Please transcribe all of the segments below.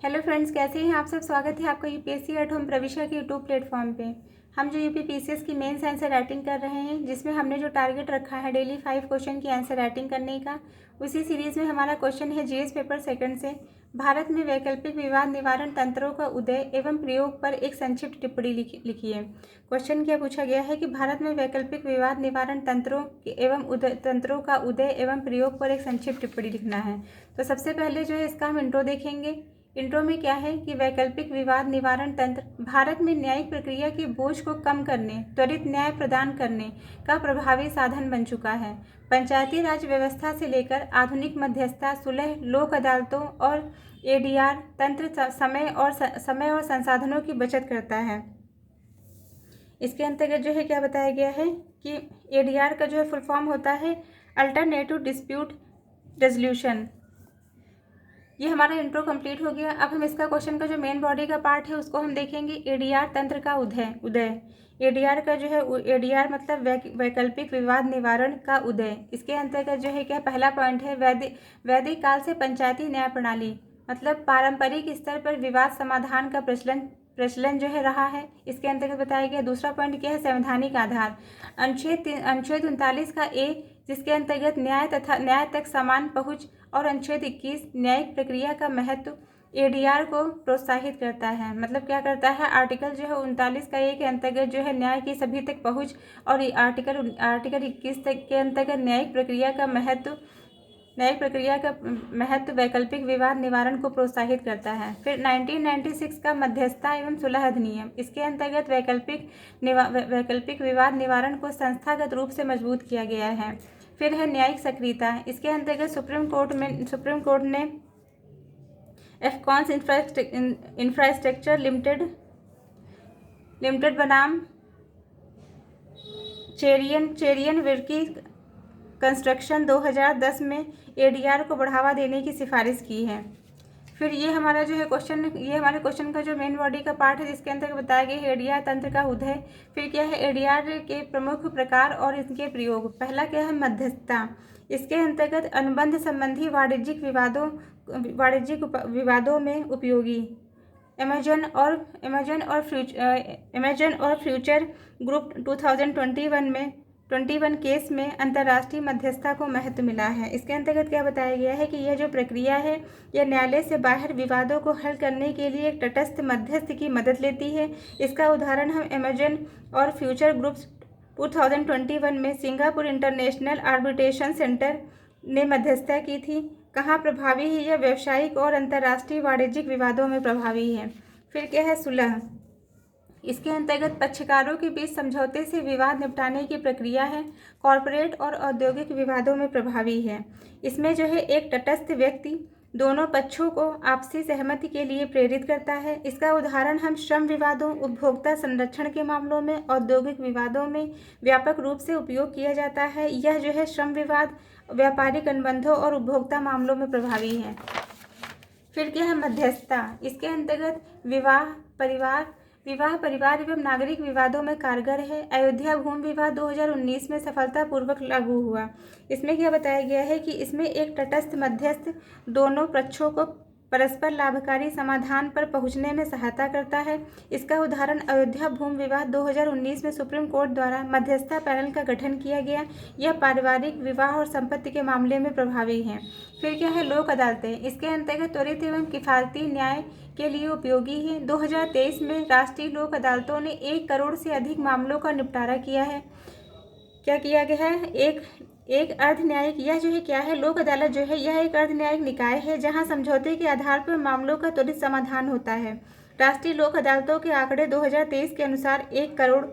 Hello friends, कैसे हैं आप सब। स्वागत है आपका यूपीएससी एट होम प्रविशा के यूट्यूब प्लेटफॉर्म पे। हम जो यूपी पीसीएस की मेंस आंसर राइटिंग कर रहे हैं, जिसमें हमने जो टारगेट रखा है डेली 5 क्वेश्चन की आंसर राइटिंग करने का, उसी सीरीज़ में हमारा क्वेश्चन है जीएस पेपर सेकंड से, भारत में वैकल्पिक विवाद निवारण तंत्रों का उदय एवं प्रयोग पर एक संक्षिप्त टिप्पणी लिखिए। क्वेश्चन क्या पूछा गया है कि भारत में वैकल्पिक विवाद निवारण तंत्रों का उदय एवं प्रयोग पर एक संक्षिप्त टिप्पणी लिखना है। तो सबसे पहले जो है इसका हम इंट्रो देखेंगे। इंट्रो में क्या है कि वैकल्पिक विवाद निवारण तंत्र भारत में न्यायिक प्रक्रिया के बोझ को कम करने, त्वरित न्याय प्रदान करने का प्रभावी साधन बन चुका है। पंचायती राज व्यवस्था से लेकर आधुनिक मध्यस्थता, सुलह, लोक अदालतों और एडीआर तंत्र समय और संसाधनों की बचत करता है। इसके अंतर्गत जो है क्या बताया गया है कि एडीआर का जो है फुल फॉर्म होता है अल्टरनेटिव डिस्प्यूट रेजोल्यूशन। ये हमारा इंट्रो कंप्लीट हो गया। अब हम इसका क्वेश्चन का जो मेन बॉडी का पार्ट है उसको हम देखेंगे। एडीआर तंत्र का उदय। एडीआर का जो है एडीआर मतलब वैकल्पिक विवाद निवारण का उदय। इसके अंतर्गत जो है क्या पहला पॉइंट है वैदिक काल से पंचायती न्याय प्रणाली मतलब पारंपरिक स्तर पर विवाद समाधान का प्रचलन जो है रहा है। इसके अंतर्गत बताया गया। दूसरा पॉइंट क्या है संवैधानिक आधार अनुच्छेद 39 का ए, जिसके अंतर्गत न्याय तक समान पहुंच, और अनुच्छेद 21 न्यायिक प्रक्रिया का महत्व एडीआर को प्रोत्साहित करता है। मतलब क्या करता है, आर्टिकल जो है 39 का ए के अंतर्गत जो है न्याय की सभी तक पहुंच, और आर्टिकल 21 तक के अंतर्गत न्यायिक प्रक्रिया का महत्व वैकल्पिक विवाद निवारण को प्रोत्साहित करता है। फिर 1996 का मध्यस्थता एवं सुलह अधिनियम, इसके अंतर्गत वैकल्पिक विवाद निवारण को संस्थागत रूप से मजबूत किया गया है। फिर है न्यायिक सक्रियता। इसके अंतर्गत सुप्रीम कोर्ट ने एफकॉन्स इंफ्रास्ट्रक्चर लिमिटेड बनाम चेरियन विर्की कंस्ट्रक्शन 2010 में एडीआर को बढ़ावा देने की सिफारिश की है। फिर ये हमारा जो है हमारे क्वेश्चन का जो मेन बॉडी का पार्ट है, जिसके अंतर्गत बताया गया है एडीआर तंत्र का उदय। फिर क्या है एडीआर के प्रमुख प्रकार और इनके प्रयोग। पहला क्या है मध्यस्थता। इसके अंतर्गत अनुबंध संबंधी वाणिज्यिक विवादों में उपयोगी अमेजन और फ्यूचर ग्रुप 2021 केस में अंतर्राष्ट्रीय मध्यस्थता को महत्व मिला है। इसके अंतर्गत क्या बताया गया है कि यह जो प्रक्रिया है यह न्यायालय से बाहर विवादों को हल करने के लिए एक तटस्थ मध्यस्थ की मदद लेती है। इसका उदाहरण हम अमेजन और फ्यूचर ग्रुप्स 2021 में सिंगापुर इंटरनेशनल आर्बिट्रेशन सेंटर ने मध्यस्थता की थी। कहाँ प्रभावी है यह व्यावसायिक और अंतर्राष्ट्रीय वाणिज्यिक विवादों में प्रभावी है। फिर क्या है सुलह। इसके अंतर्गत पक्षकारों के बीच समझौते से विवाद निपटाने की प्रक्रिया है। कॉरपोरेट और औद्योगिक विवादों में प्रभावी है। इसमें जो है एक तटस्थ व्यक्ति दोनों पक्षों को आपसी सहमति के लिए प्रेरित करता है। इसका उदाहरण हम श्रम विवादों, उपभोक्ता संरक्षण के मामलों में, औद्योगिक विवादों में व्यापक रूप से उपयोग किया जाता है। यह जो है श्रम विवाद, व्यापारिक अनुबंधों और उपभोक्ता मामलों में प्रभावी है। फिर क्या है मध्यस्थता। इसके अंतर्गत विवाह, परिवार एवं नागरिक विवादों में कारगर है। अयोध्या भूमि विवाद 2019 में सफलतापूर्वक लागू हुआ। इसमें क्या बताया गया है कि इसमें एक तटस्थ मध्यस्थ दोनों पक्षों को परस्पर लाभकारी समाधान पर पहुंचने में सहायता करता है। इसका उदाहरण अयोध्या भूमि विवाद 2019 में सुप्रीम कोर्ट द्वारा मध्यस्थता पैनल का गठन किया गया। यह पारिवारिक विवाह और संपत्ति के मामले में प्रभावी है। फिर क्या है लोक अदालतें। इसके अंतर्गत त्वरित एवं किफायती न्याय के लिए उपयोगी है। 2023 में राष्ट्रीय लोक अदालतों ने 1 करोड़ से अधिक मामलों का निपटारा किया है। क्या किया गया है, एक अर्ध न्यायिक, यह जो है क्या है लोक अदालत जो है यह एक अर्ध न्यायिक निकाय है जहां समझौते के आधार पर मामलों का त्वरित समाधान होता है। राष्ट्रीय लोक अदालतों के आंकड़े 2023 के अनुसार 1 करोड़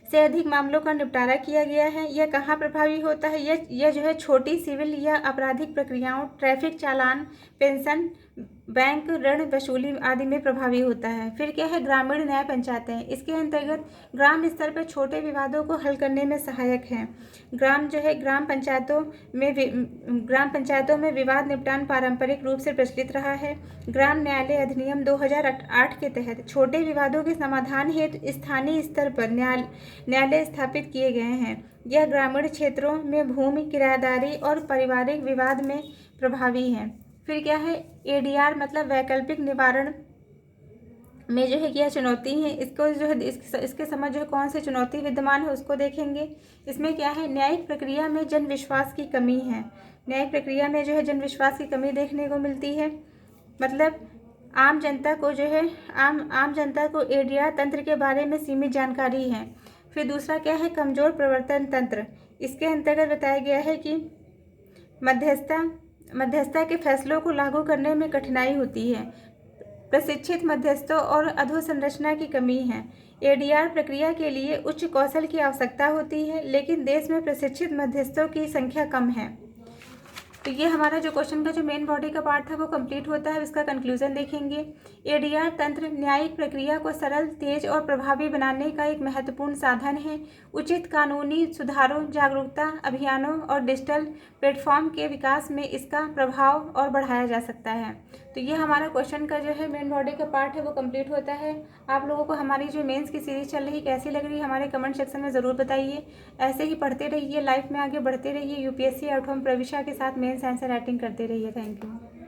से अधिक मामलों का निपटारा किया गया है। यह कहाँ प्रभावी होता है, यह जो है छोटी सिविल या आपराधिक प्रक्रियाओं, ट्रैफिक चालान, पेंशन, बैंक ऋण वसूली आदि में प्रभावी होता है। फिर क्या है ग्रामीण न्याय पंचायतें। इसके अंतर्गत ग्राम स्तर पर छोटे विवादों को हल करने में सहायक है। ग्राम पंचायतों में विवाद निपटान पारंपरिक रूप से प्रचलित रहा है। ग्राम न्यायालय अधिनियम 2008 के तहत छोटे विवादों के समाधान हेतु स्थानीय स्तर पर न्यायालय स्थापित किए गए हैं। यह ग्रामीण क्षेत्रों में भूमि, किराएदारी और पारिवारिक विवाद में प्रभावी है। फिर क्या है, ADR मतलब वैकल्पिक निवारण में जो है क्या चुनौती है, इसको जो है इसके समझ जो है कौन सी चुनौती विद्यमान है उसको देखेंगे। इसमें क्या है, न्यायिक प्रक्रिया में जन विश्वास की कमी है। न्यायिक प्रक्रिया में जो है जन विश्वास की कमी देखने को मिलती है, मतलब आम जनता को जो है आम जनता को ADR तंत्र के बारे में सीमित जानकारी है। फिर दूसरा क्या है, कमज़ोर प्रवर्तन तंत्र। इसके अंतर्गत बताया गया है कि मध्यस्थता के फैसलों को लागू करने में कठिनाई होती है। प्रशिक्षित मध्यस्थों और अधोसंरचना की कमी है। ADR प्रक्रिया के लिए उच्च कौशल की आवश्यकता होती है, लेकिन देश में प्रशिक्षित मध्यस्थों की संख्या कम है। तो ये हमारा जो क्वेश्चन का जो मेन बॉडी का पार्ट था वो कंप्लीट होता है। इसका कंक्लूजन देखेंगे। ADR तंत्र न्यायिक प्रक्रिया को सरल, तेज और प्रभावी बनाने का एक महत्वपूर्ण साधन है। उचित कानूनी सुधारों, जागरूकता अभियानों और डिजिटल प्लेटफॉर्म के विकास में इसका प्रभाव और बढ़ाया जा सकता है। तो ये हमारा क्वेश्चन का जो है मेन बॉडी का पार्ट है वो कंप्लीट होता है। आप लोगों को हमारी जो मेंस की सीरीज चल रही कैसी लग रही है हमारे कमेंट सेक्शन में ज़रूर बताइए। ऐसे ही पढ़ते रहिए, लाइफ में आगे बढ़ते रहिए। UPSC आउटकम प्रविष्या के साथ मेंस आंसर राइटिंग करते रहिए। Thank you.